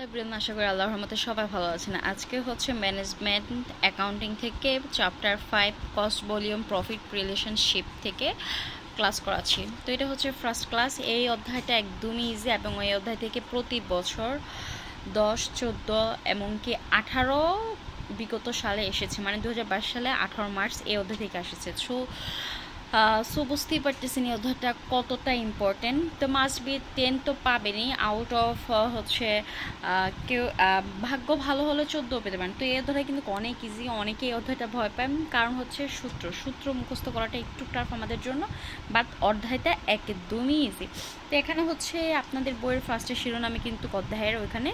Everyone, আশা করি আল্লাহর রহমতে সবাই ভালো আছেন। আজকে হচ্ছে ম্যানেজমেন্ট অ্যাকাউন্টিং থেকে chapter 5 cost volume profit relationship থেকে ক্লাস করাচ্ছি। তো এটা হচ্ছে ফার্স্ট ক্লাস। এই অধ্যায়টা একদমই ইজি এবং এই অধ্যায় থেকে প্রতি বছর 10, 14 এমনকি 18 বিগত সালে এসেছে, মানে 2022 সালে 18 মার্চ এই অধ্যায় থেকে এসেছে। সো বুঝতেই পারতেছেন এই অধ্যায়টা কতটা ইম্পর্টেন্ট। তো মাস্ট বি 10 তো পাবেনই, আউট অফ হচ্ছে কেউ ভাগ্য ভালো হলে 14 পেতে পারেন। তো এই অধ্যায়টা কিন্তু অনেক ইজি, অনেকে এই অধ্যায়টা ভয় পান, কারণ হচ্ছে সূত্র মুখস্থ করাটা একটু টাফ আমাদের জন্য, বাট অধ্যায়টা একদমই ইজি। তো এখানে হচ্ছে আপনাদের বইয়ের ফার্স্টের শিরোনামে কিন্তু অধ্যায়ের ওইখানে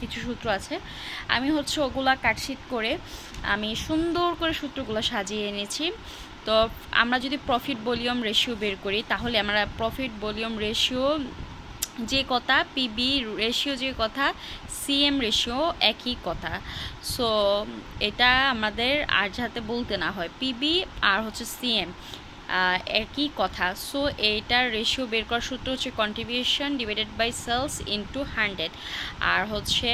কিছু সূত্র আছে। আমি হচ্ছে ওগুলা কাটশিট করে আমি সুন্দর করে সূত্রগুলো সাজিয়ে এনেছি। তো আমরা যদি প্রফিট ভলিউম রেশিও বের করি, তাহলে আমরা প্রফিট ভলিউম রেশিও যে কথা, পিবি রেশিও যে কথা, সিএম রেশিও একই কথা। সো এটা আমাদের আর যাতে বলতে না হয়, পিবি আর হচ্ছে সিএম একই কথা। সো এইটার রেশিও বের করার সূত্র হচ্ছে contribution divided by sales into 100, আর হচ্ছে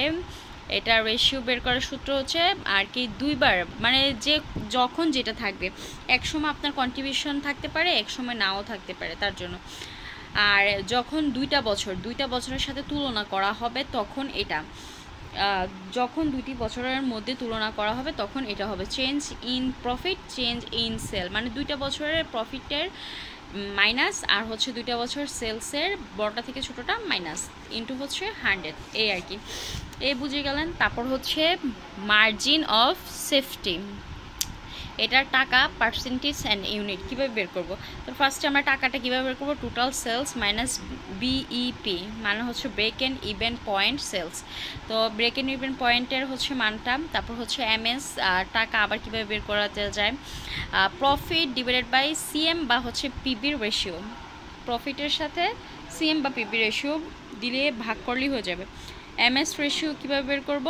এটা রেশিও বের করার সূত্র হচ্ছে আর কি দুইবার, মানে যে যখন যেটা থাকবে, এক সময় আপনার কন্ট্রিবিউশন থাকতে পারে, এক সময় নাও থাকতে পারে, তার জন্য। আর যখন দুইটা বছরের সাথে তুলনা করা হবে তখন এটা, যখন দুইটি বছরের মধ্যে তুলনা করা হবে তখন এটা হবে change in profit, change in sale, মানে দুইটা বছরের প্রফিটের মাইনাস আর হচ্ছে দুইটা বছর সেলসের বড়টা থেকে ছোটোটা মাইনাস ইন্টু হচ্ছে 100, এই আর কি, এই বুঝে গেলেন। তারপর হচ্ছে মার্জিন অফ সেফটি, এটার টাকা পার্সেন্টেজ অ্যান্ড ইউনিট কীভাবে বের করব। তো ফার্স্টে আমরা টাকাটা কীভাবে বের করবো, টোটাল সেলস মাইনাস বিইপি, মানে হচ্ছে break and even point sales. তো ব্রেক অ্যান্ড ইভেন পয়েন্টের হচ্ছে মানটা, তারপর হচ্ছে এমএস টাকা আবার কীভাবে বের করাতে যায়, প্রফিট ডিভাইডেড বাই সিএম বা হচ্ছে পিবির রেশিও, প্রফিটের সাথে সিএম বা পিবি রেশিও দিলে ভাগ করলেই হয়ে যাবে। এমএস রেশিও কীভাবে বের করব,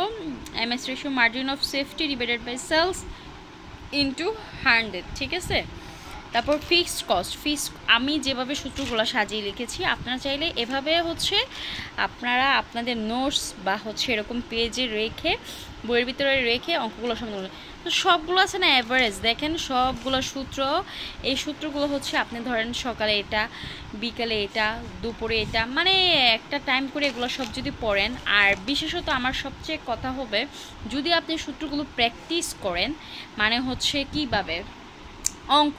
MS ratio margin of safety divided by sales into 100, ঠিক আছে। তারপর ফিক্সড কস্ট, আমি যেভাবে সূত্রগুলো সাজিয়ে লিখেছি, আপনারা চাইলে এভাবে হচ্ছে আপনারা আপনাদের নোটস বা হচ্ছে এরকম পেজে রেখে, বইয়ের ভিতরে রেখে অঙ্কগুলো সমাধান করবেন। তো সবগুলো আছে না অ্যাভারেজ, দেখেন সবগুলো সূত্র, এই সূত্রগুলো হচ্ছে আপনি ধরেন সকালে এটা, বিকালে এটা, দুপুরে এটা, মানে একটা টাইম করে এগুলো সব যদি পড়েন। আর বিশেষত আমার সবচেয়ে কথা হবে, যদি আপনি সূত্রগুলো প্র্যাকটিস করেন, মানে হচ্ছে কীভাবে অঙ্ক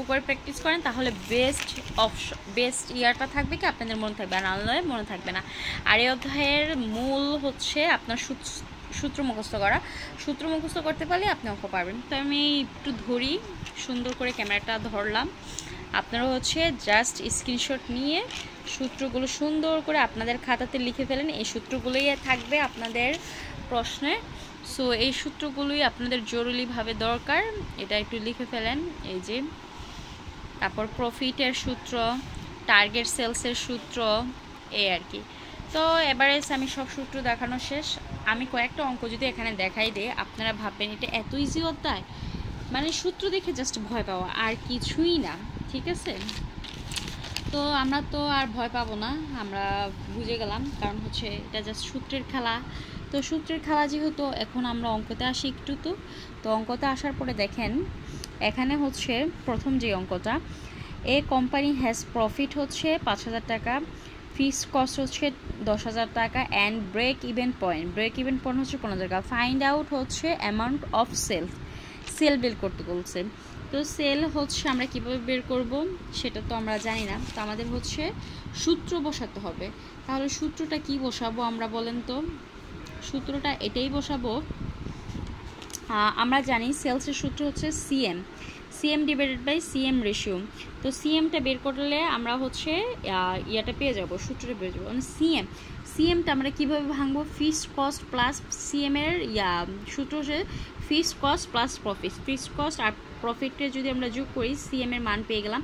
করে প্র্যাকটিস করেন, তাহলে বেস্ট ইয়ারটা থাকবে কি আপনাদের মনে থাকবে, আর আনলে মনে থাকবে না। আর এই অধ্যায়ের মূল হচ্ছে আপনার সূত্র মুখস্থ করতে পারলে আপনি অঙ্ক পারবেন। তো আমি একটু ধরি, সুন্দর করে ক্যামেরাটা ধরলাম, আপনারা হচ্ছে জাস্ট স্ক্রিনশট নিয়ে সূত্রগুলো সুন্দর করে আপনাদের খাতাতে লিখে ফেলেন। এই সূত্রগুলোই থাকবে আপনাদের প্রশ্নে। সো এই সূত্রগুলোই আপনাদের জরুরিভাবে দরকার, এটা একটু লিখে ফেলেন। এই যে, তারপর প্রফিটের সূত্র, টার্গেট সেলসের সূত্র, এই আর কি। তো এবারে আমি সব সূত্র দেখানো শেষ। আমি কয়েকটা অঙ্ক যদি এখানে দেখাই দিই, আপনারা ভাববেন এটা এত ইজি অধ্যায়, মানে সূত্র দেখে জাস্ট ভয় পাওয়া, আর কিছুই না, ঠিক আছে। তো আমরা তো আর ভয় পাবো না, আমরা বুঝে গেলাম, কারণ হচ্ছে এটা জাস্ট সূত্রের খেলা। তো সূত্রের খেলা যেহেতু, এখন আমরা অঙ্কতে আসি একটু। তো অঙ্কতে আসার পরে দেখেন, এখানে হচ্ছে প্রথম যে অঙ্কটা, এ কোম্পানি হ্যাজ প্রফিট হচ্ছে 5,000 টাকা, ফিক্সড কস্ট হচ্ছে 10,000 টাকা, অ্যান্ড ব্রেক ইভেন পয়েন্ট হচ্ছে 15,000 টাকা। ফাইন্ড আউট হচ্ছে অ্যামাউন্ট অফ সেল বের করতে বলছে। তো সেল হচ্ছে আমরা কীভাবে বের করব সেটা তো আমরা জানি না, তো আমাদের হচ্ছে সূত্র বসাতে হবে। তাহলে সূত্রটা কি বসাবো আমরা বলেন তো, সূত্রটা এটাই বসাবো, আমরা জানি সেলসের সূত্র হচ্ছে CM divided by CM ratio. তো সিএমটা বের করলে আমরা হচ্ছে ইয়াটা পেয়ে যাব, সূত্রটা পেয়ে যাবো। মানে সিএমটা আমরা কীভাবে ভাঙবো, ফিক্সড কস্ট প্লাস সিএমের সূত্র হচ্ছে fixed cost plus profit. Fixed cost আর প্রফিটে যদি আমরা যোগ করি, সিএমের মান পেয়ে গেলাম,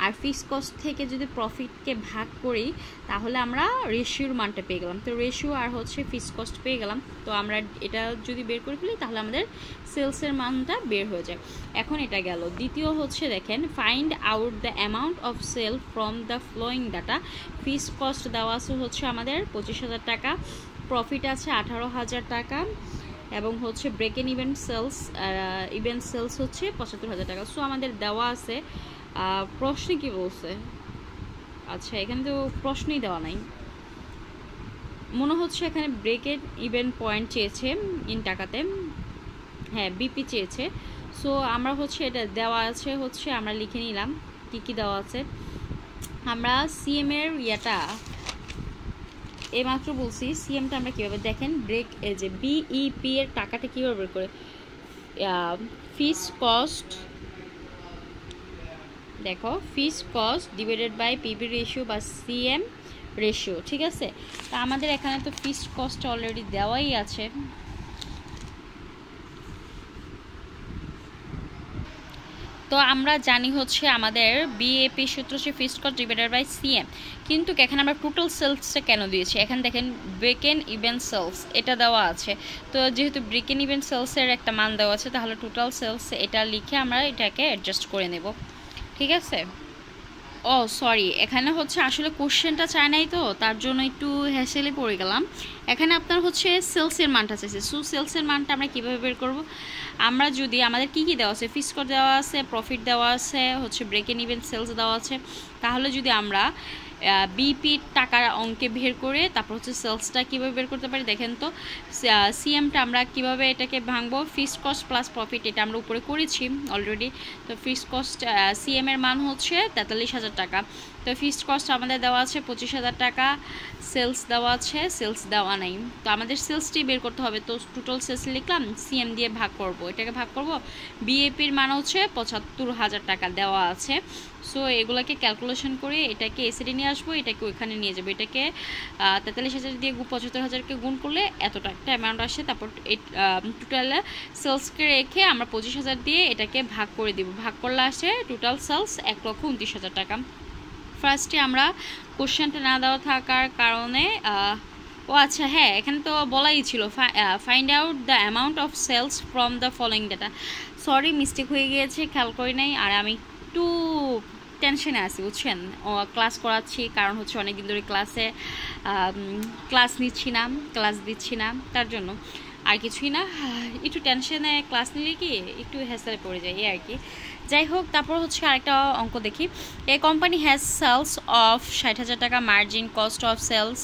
আর ফিক্সড কস্ট থেকে যদি প্রফিটকে ভাগ করি, তাহলে আমরা রেশিওর মানটা পেয়ে গেলাম। তো রেশিও আর হচ্ছে ফিক্সড কস্ট পেয়ে গেলাম। তো আমরা এটা যদি বের করে ফেলি, তাহলে আমাদের সেলসের মানটা বের হয়ে যায়। এখন এটা গেল। দ্বিতীয় হচ্ছে দেখেন, find out the amount of sale from the flowing data. Fixed cost দেওয়া আছে হচ্ছে আমাদের 25,000 টাকা, প্রফিট আছে 18,000 টাকা এবং হচ্ছে ব্রেক ইন ইভেন্ট সেলস হচ্ছে 75,000 টাকা। সো আমাদের দেওয়া আছে প্রশ্নে কি বলছে, আচ্ছা এখানে তো প্রশ্নই দেওয়া নাই, মনে হচ্ছে এখানে ব্রেক ইভেন পয়েন্ট চেয়েছে ইন টাকাতে, হ্যাঁ বিপি চেয়েছে। সো আমরা হচ্ছে এটা দেওয়া আছে হচ্ছে আমরা লিখে নিলাম কি কি দেওয়া আছে। আমরা সিএম এর ইয়েটা এইমাত্র বলছি, সিএমটা আমরা কীভাবে দেখেন ব্রেক এই যে বিইপি এর টাকাটা কীভাবে বের করে, ফিস কস্ট, দেখো fixed cost divided by P V ratio বা সিএম রেশিও, ঠিক আছে। তা আমাদের এখানে তো ফিস কস্ট অলরেডি দেওয়াই আছে, তো আমরা জানি হচ্ছে আমাদের বিএপি সূত্র হচ্ছে fixed cost divided by CM, কিন্তু এখানে আমরা টোটাল সেলসটা কেন দিয়েছি, এখানে দেখেন ব্রেক ইন ইভেন্ট সেলস এটা দেওয়া আছে, তো যেহেতু ব্রেক ইন ইভেন্ট সেলসের একটা মান দেওয়া আছে তাহলে টোটাল সেলস এটা লিখে আমরা এটাকে অ্যাডজাস্ট করে নেব, ঠিক আছে। ও সরি, এখানে হচ্ছে আসলে কোশ্চেনটা চায় নাই তো তার জন্য একটু হ্যাসেলে পড়ে গেলাম। এখানে আপনার হচ্ছে সেলসের মানটা চাইছে, সো সেলসের মানটা আমরা কীভাবে বের করব, আমরা যদি আমাদের কি কি দেওয়া আছে, ফিক্স কস্ট দেওয়া আছে, প্রফিট দেওয়া আছে, হচ্ছে ব্রেক ইন ইভেন্ট সেলস দেওয়া আছে, তাহলে যদি আমরা বিপি টাকার অঙ্কে বের করে তারপর হচ্ছে সেলসটা কীভাবে বের করতে পারি দেখেন তো। সিএমটা আমরা কিভাবে এটাকে ভাঙবো, ফিক্সড কস্ট প্লাস প্রফিট, এটা আমরা উপরে করেছি অলরেডি। তো ফিক্সড কস্ট সিএম এর মান হচ্ছে 43,000 টাকা, তো ফিক্সড কস্ট আমাদের দেওয়া আছে 25,000 টাকা, সেলস দেওয়া আছে, সেলস দেওয়া নাই, তো আমাদের সেলসটি বের করতে হবে। তো টোটাল সেলস লিখলাম, সিএম দিয়ে ভাগ করব, এটাকে ভাগ করব, বিএপির মান হচ্ছে 75,000 টাকা দেওয়া আছে। সো এগুলোকে ক্যালকুলেশন করে এটাকে এসিডি নিয়ে আসবো, এটাকে ওইখানে নিয়ে যাবো, এটাকে 43,000 দিয়ে 75,000কে গুণ করলে এতটা একটা অ্যামাউন্ট আসে, তারপর টোটাল সেলসকে রেখে আমরা 25,000 দিয়ে এটাকে ভাগ করে দিব, ভাগ করলে আসে টোটাল সেলস 1,29,000 টাকা। ফার্স্টে আমরা কোশ্চেনটা না দেওয়া থাকার কারণে ও আচ্ছা হ্যাঁ এখানে তো বলাই ছিল find out the amount of sales from the following data, sorry mistake হয়ে গিয়েছে, খেয়াল করি নাই, আর আমি একটু টেনশনে আছি বুঝছেন, ক্লাস করাচ্ছি কারণ হচ্ছে অনেকদিন ধরে ক্লাস নিচ্ছি না, ক্লাস দিচ্ছি না, তার জন্য আর কিছুই না, একটু টেনশনে ক্লাস নিলে কি একটু হ্যাসেলে পড়ে যায় এই আর কি। যাই হোক, তারপর হচ্ছে আরেকটা অঙ্ক দেখি, a company has sales of 60,000 টাকা, মার্জিন কস্ট অফ সেলস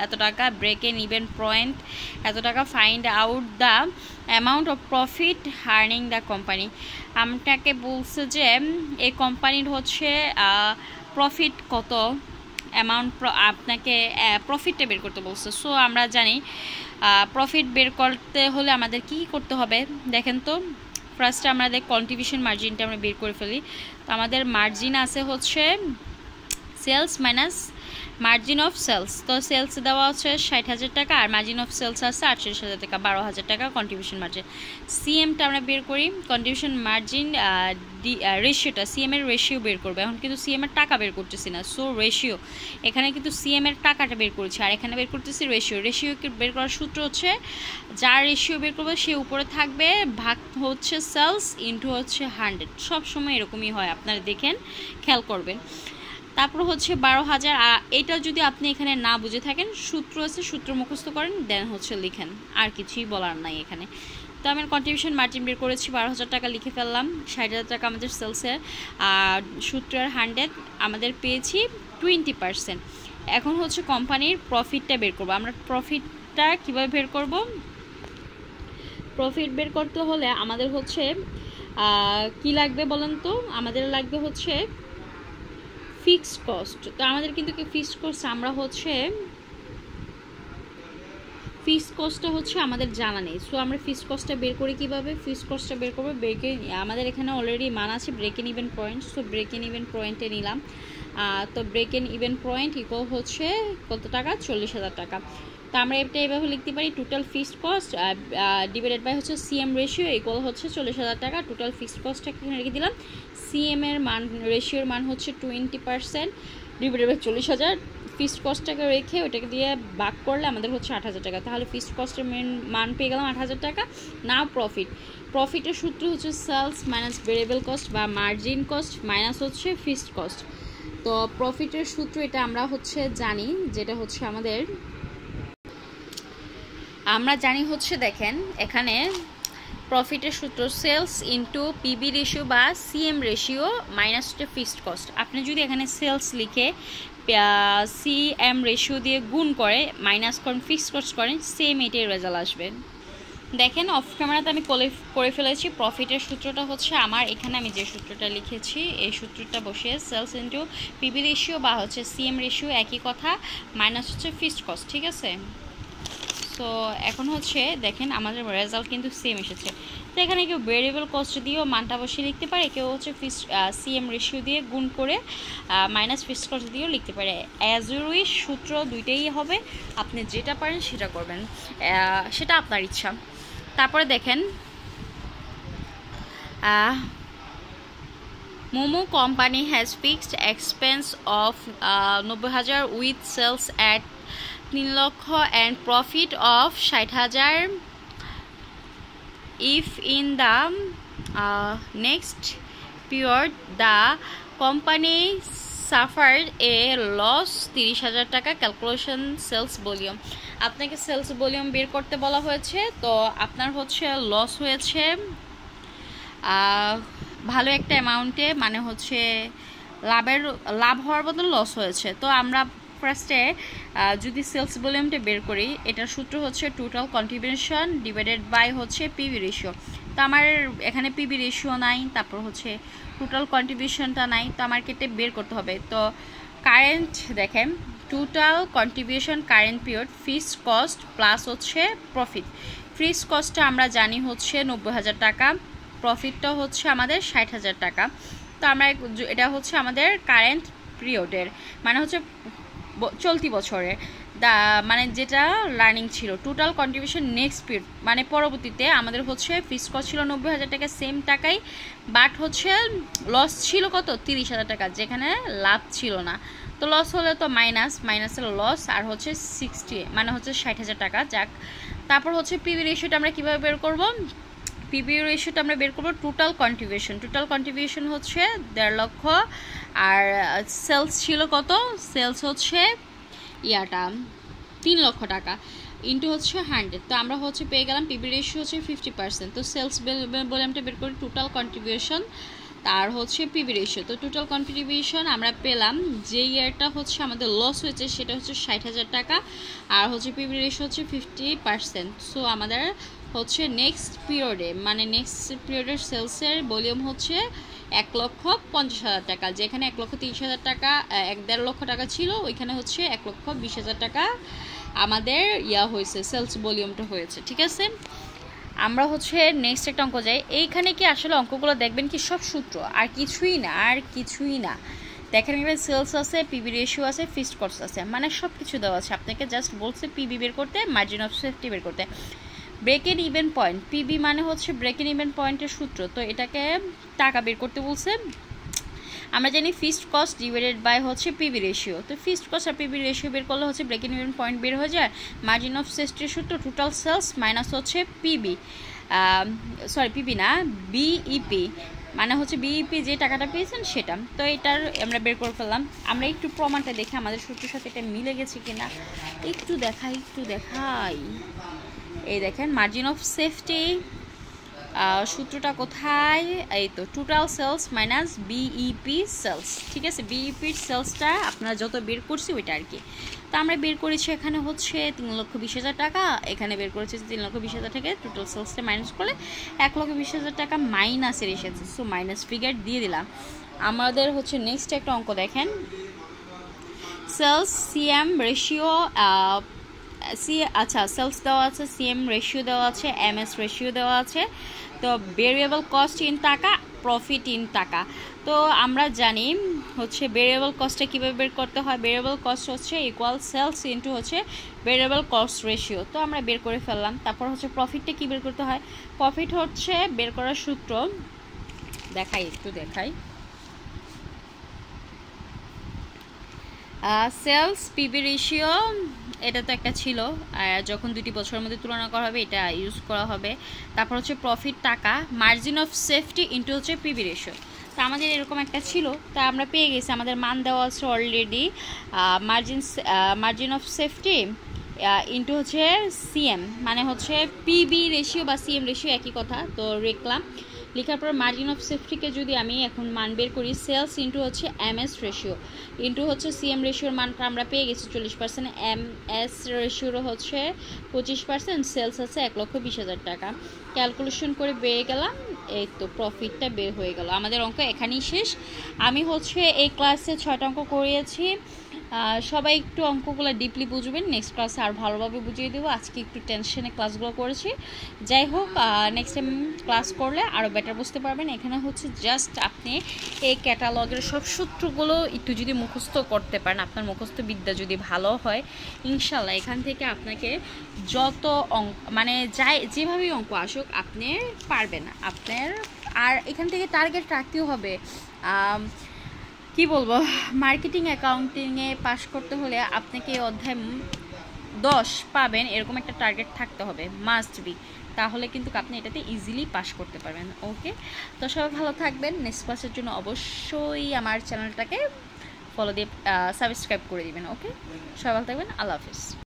এত টাকা, ব্রেক ইন ইভেন্ট পয়েন্ট এত টাকা, find out the amount of profit earning the company. আমাকে বলছে যে এই কোম্পানির হচ্ছে প্রফিট কত, অ্যামাউন্ট আপনাকে প্রফিটটা বের করতে বলছে। সো আমরা জানি প্রফিট বের করতে হলে আমাদের কি করতে হবে দেখেন তো। ফার্স্টে আমাদের কন্ট্রিবিউশন মার্জিনটা আমরা বের করে ফেলি, তো আমাদের মার্জিন আছে হচ্ছে sales minus margin of sales, তো সেলস দেওয়া হচ্ছে 60,000 টাকা আর মার্জিন অফ সেলস আছে 48,000 টাকা, 12,000 টাকা কন্ট্রিবিউশন মার্জিন। সিএমটা আমরা বের করি, কন্ট্রিবিউশন মার্জিন রেশিওটা, সিএম এর রেশিও বের করবো, এখন কিন্তু সিএম এর টাকা বের করতেছি না, সো রেশিও, এখানে কিন্তু সিএম এর টাকাটা বের করছি আর এখানে বের করতেছি রেশিও। রেশিও বের করার সূত্র হচ্ছে যার রেশিও বের করবে সে উপরে থাকবে, ভাগ হচ্ছে সেলস ইন্টু হচ্ছে 100, সবসময় এরকমই হয়, আপনারা দেখেন খেয়াল করবেন। তারপর হচ্ছে 12,000, আর এটা যদি আপনি এখানে না বুঝে থাকেন সূত্র আছে, সূত্র মুখস্থ করেন দেন হচ্ছে লিখেন, আর কিছুই বলার নাই এখানে। তো আমি কন্ট্রিবিউশন মার্জিন বের করেছি 12,000 টাকা লিখে ফেললাম, 60,000 টাকা আমাদের সেলসের, আর সূত্রের 100 আমাদের পেয়েছি 20%। এখন হচ্ছে কোম্পানির প্রফিটটা বের করবো, আমরা প্রফিটটা কীভাবে বের করব, প্রফিট বের করতে হলে আমাদের হচ্ছে কি লাগবে বলেন তো, আমাদের লাগবে হচ্ছে ফিক্সড কস্ট। তো আমাদের কিন্তু ফিক্সড কস্ট আমরা হচ্ছে ফিক্সড কস্টটা হচ্ছে আমাদের জানা নেই, সো আমরা ফিক্সড কস্টটা বের করি কীভাবে, ফিক্সড কস্টটা বের করবো আমাদের এখানে অলরেডি মান আছে break in event point, so break in event পয়েন্টে নিলাম, তো break in event point equal হচ্ছে কত টাকা, 40,000 টাকা। তো আমরা এটা এভাবে লিখতে পারি, total fixed cost divided by হচ্ছে সিএম রেশিও ইকুয়াল হচ্ছে 40,000 টাকা, টোটাল ফিক্সড কস্টটা এখানে রেখে দিলাম, সিএম এর মান রেশিওর মান হচ্ছে 20% ডিভাইডেড বাই 40,000, ফিক্সড কস্টটাকে রেখে ওটাকে দিয়ে ভাগ করলে আমাদের হচ্ছে 8,000 টাকা, তাহলে ফিক্সড কস্টের মান পেয়ে গেলাম 8,000 টাকা। নাও প্রফিটের সূত্র হচ্ছে সেলস মাইনাস ভেরিয়েবল কস্ট বা মার্জিন কস্ট মাইনাস হচ্ছে ফিক্সড কস্ট। তো প্রফিটের সূত্র এটা আমরা হচ্ছে জানি, যেটা হচ্ছে আমাদের আমরা জানি হচ্ছে দেখেন এখানে প্রফিটের সূত্র সেলস ইনটু পিবি রেশিও বা সিএম রেশিও মাইনাস হচ্ছে ফিক্সড কস্ট। আপনি যদি এখানে সেলস লিখে সিএম রেশিও দিয়ে গুণ করে মাইনাস করেন ফিক্সড কস্ট করেন, সেম এটাই রেজাল্ট আসবে। দেখেন অফ ক্যামেরাতে আমি করে ফেলেছি। প্রফিটের সূত্রটা হচ্ছে আমার এখানে আমি যে সূত্রটা লিখেছি এই সূত্রটা বসিয়ে সেলস ইনটু পিবি রেশিও বা হচ্ছে সিএম রেশিও একই কথা, মাইনাস হচ্ছে ফিক্সড কস্ট, ঠিক আছে। সো এখন হচ্ছে দেখেন আমাদের রেজাল্ট কিন্তু সেম এসেছে। তো এখানে কেউ ভেরিয়েবল কস্ট দিয়েও মানটা বসিয়ে লিখতে পারে, কেউ হচ্ছে সিএম রেশিও দিয়ে গুণ করে মাইনাস ফিক্সড কস্ট দিয়েও লিখতে পারে। অ্যাজ ইউ উইশ, সূত্র দুইটাই হবে, আপনি যেটা পারেন সেটা করবেন, সেটা আপনার ইচ্ছা। তারপরে দেখেন Momo company has fixed expense of 90,000 with sales at 3 lakh and profit of 60,000 if in the next period the company suffered a loss 30,000 টাকা। ক্যালকুলেশন সেলস ভলিউম, আপনাকে সেলস ভলিউম বের করতে বলা হয়েছে। তো আপনার হচ্ছে লস হয়েছে ভালো একটা অ্যামাউন্টে, মানে হচ্ছে লাভ হওয়ার বদলে লস হয়েছে। তো আমরা ফার্স্টে যদি সেলস ভলিউমটা বের করি, এটার সূত্র হচ্ছে টোটাল কন্ট্রিবিউশন ডিভাইডেড বাই হচ্ছে পিবি রেশিও। তো আমার এখানে পিবি রেশিও নাই, তারপর হচ্ছে টোটাল কন্ট্রিবিউশনটা নাই, তো আমার কেটে বের করতে হবে। তো কারেন্ট দেখেন total contribution current period fixed cost plus হচ্ছে প্রফিট। ফিক্সড কস্টটা আমরা জানি হচ্ছে 90,000 টাকা, প্রফিটটা হচ্ছে আমাদের 60,000 টাকা। তো আমরা এটা হচ্ছে আমাদের কারেন্ট পিরিয়ডের, মানে হচ্ছে চলতি বছরে মানে যেটা রানিং ছিল। টোটাল কন্ট্রিবিউশন নেক্সট পিরিয়ড মানে পরবর্তীতে আমাদের হচ্ছে ফিক্সড কস্ট ছিল 90,000 টাকা, সেম টাকাই, বাট হচ্ছে লস ছিল কত 30,000 টাকা, যেখানে লাভ ছিল না। তো লস হলে তো মাইনাসের লস, আর হচ্ছে 60 মানে হচ্ছে 60,000 টাকা যাক। তারপর হচ্ছে পিবি রেশিওটা আমরা কীভাবে বের করব? পিবি রেশিওটা আমরা বের করবো টোটাল কন্ট্রিবিউশন হচ্ছে 1.5 লক্ষ, আর সেলস ছিল কত, সেলস হচ্ছে 3 লক্ষ টাকা ইন্টু হচ্ছে 100। তো আমরা হচ্ছে পেয়ে গেলাম পিবি রেশিও হচ্ছে 50%। তো সেলস ভলিউমটা বের করি টোটাল কন্ট্রিবিউশন তার হচ্ছে পিবি রেশিও। তো টোটাল কন্ট্রিবিউশন আমরা পেলাম, যে ইয়ারটা হচ্ছে আমাদের লস হয়েছে সেটা হচ্ছে 60,000 টাকা, আর হচ্ছে পিবি রেশিও হচ্ছে 50%। সো আমাদের হচ্ছে নেক্সট পিরিয়ডে মানে নেক্সট পিরিয়ডের সেলসের ভলিউম হচ্ছে 1,50,000 টাকা, যেখানে 1,30,000 টাকা 1.5 লক্ষ টাকা ছিল, ওইখানে হচ্ছে 1,20,000 টাকা আমাদের হয়েছে সেলস ভলিউমটা হয়েছে, ঠিক আছে। আমরা হচ্ছে নেক্সট একটা অঙ্ক যাই। এইখানে কি আসলে অঙ্কগুলো দেখবেন কি সব সূত্র, আর কিছুই না। দেখেন এখানে সেলস আছে, পিবি রেশিও আছে, ফিক্সড কস্ট আছে, মানে সব কিছু দেওয়া আছে। আপনাকে জাস্ট বলছে পিবি বের করতে, মার্জিন অফ সেফটি বের করতে। Break in even point, PB মানে হচ্ছে ব্রেক ইন ইভেন পয়েন্টের সূত্র, তো এটাকে টাকা বের করতে বলছে। আমরা জানি ফিক্সড কস্ট ডিভাইডেড বাই হচ্ছে পিবি রেশিও। তো ফিক্সড কস্ট আর পিবি রেশিও বের করলে হচ্ছে ব্রেক ইন ইভেন পয়েন্ট বের হয়ে যায়। মার্জিন অফ সেফটির সূত্র টোটাল সেলস মাইনাস হচ্ছে পিবি, পিবি না বিইপি, মানে হচ্ছে বিইপি যে টাকাটা পেয়েছেন সেটা। তো এটার আমরা বের করে ফেললাম। আমরা একটু প্রমাণটা দেখে আমাদের সূত্রের সাথে এটা মিলে গেছে কিনা একটু দেখাই। এই দেখেন মার্জিন অফ সেফটি সূত্রটা কোথায়, এই তো total sales minus BEP sales, ঠিক আছে। বিইপির সেলসটা আপনারা যত বের করছি ওইটা আর কি। তো আমরা বের করেছি এখানে হচ্ছে 3,20,000 টাকা, এখানে বের করেছি 3,20,000 থেকে টোটাল সেলসটা মাইনাস করলে 1,20,000 টাকা মাইনাসের এসেছে। সো মাইনাস ফিগার দিয়ে দিলাম। আমাদের হচ্ছে নেক্সট একটা অঙ্ক দেখেন, সেলস সিএম রেশিও সেলস দেওয়া আছে, সিএম রেশিও দেওয়া আছে, এমএস রেশিও দেওয়া আছে। তো ভেরিয়েবল কস্ট ইন টাকা, প্রফিট ইন টাকা। তো আমরা জানি হচ্ছে ভেরিয়েবল কস্টটা কীভাবে বের করতে হয়। ভেরিয়েবল কস্ট হচ্ছে ইকুয়াল সেলস ইন্টু হচ্ছে ভেরিয়েবল কস্ট রেশিও। তো আমরা বের করে ফেললাম। তারপর হচ্ছে প্রফিটটা কী বের করতে হয়, প্রফিট হচ্ছে বের করার সূত্র দেখাই। সেলস পিবি রেশিও, এটা তো একটা ছিল, যখন 2টি বছরের মধ্যে তুলনা করা হবে এটা ইউজ করা হবে। তারপর হচ্ছে প্রফিট টাকা, মার্জিন অফ সেফটি ইন্টু হচ্ছে পিবি রেশিও। তো আমাদের এরকম একটা ছিল, তা আমরা পেয়ে গেছি, আমাদের মান দেওয়া আছে already. Margin of safety into হচ্ছে সিএম, মানে হচ্ছে পিবি রেশিও বা সিএম রেশিও একই কথা। তো লিখলাম, লেখার পর মার্জিন অফ সেফটিকে যদি আমি এখন মান বের করি, সেলস ইন্টু হচ্ছে এমএস রেশিও ইন্টু হচ্ছে সিএম রেশিওর মানটা আমরা পেয়ে গেছি 40%, এমএস রেশিওরও হচ্ছে 25%, সেলস আছে 1,20,000 টাকা। ক্যালকুলেশন করে বেরিয়ে গেলাম, এই তো প্রফিটটা বের হয়ে গেল। আমাদের অঙ্ক এখানেই শেষ। আমি হচ্ছে এই ক্লাসে 6টা অঙ্ক করিয়েছি। সবাই একটু অঙ্কগুলো ডিপলি বুঝবেন, নেক্সট ক্লাসে আর ভালোভাবে বুঝিয়ে দেবো। আজকে একটু টেনশনে ক্লাসগুলো করেছি, যাই হোক নেক্সট টাইম ক্লাস করলে আরও বেটার বুঝতে পারবেন। এখানে হচ্ছে জাস্ট আপনি এই ক্যাটালগের সব সূত্রগুলো একটু যদি মুখস্থ করতে পারেন, আপনার মুখস্থ বিদ্যা যদি ভালো হয়, ইনশাল্লাহ এখান থেকে আপনাকে যত অঙ্ক মানে যেভাবেই অঙ্ক আসুক আপনি পারবেন আপনার। আর এখান থেকে টার্গেট রাখতেও হবে, কি বলবো, মার্কেটিং অ্যাকাউন্টিংয়ে পাস করতে হলে আপনাকে অধ্যায় 10 পাবেন এরকম একটা টার্গেট থাকতে হবে, মাস্ট বি। তাহলে কিন্তু আপনি এটাতে ইজিলি পাস করতে পারবেন। ওকে, তো সবাই ভালো থাকবেন। নেক্সট ক্লাসের জন্য অবশ্যই আমার চ্যানেলটাকে ফলো দিয়ে সাবস্ক্রাইব করে দিবেন। ওকে, সবাই ভালো থাকবেন। আল্লাহ হাফিজ।